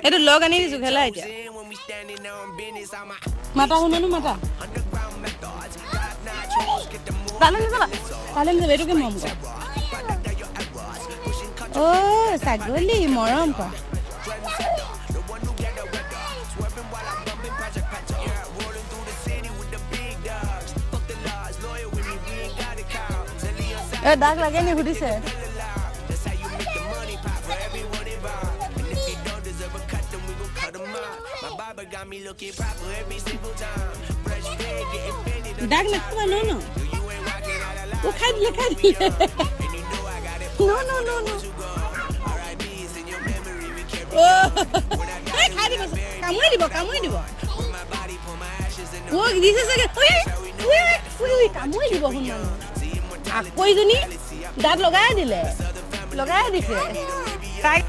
এইটো লগ আনি দিছো খেলা এতিয়া মাতা শুনো মাতা তালে যাবা এইটোকে মৰম কৰ ছাগলী মৰম কৰ দাগ লাগে নি সুধিছে দাগ নাখাবা ন ও খাই দিলে খাই দিব কামুৰি দিব ও দিছে চাগে কামুৰি দিব শুন আকৌ এজনী দাঁত লগাই দিছে তাই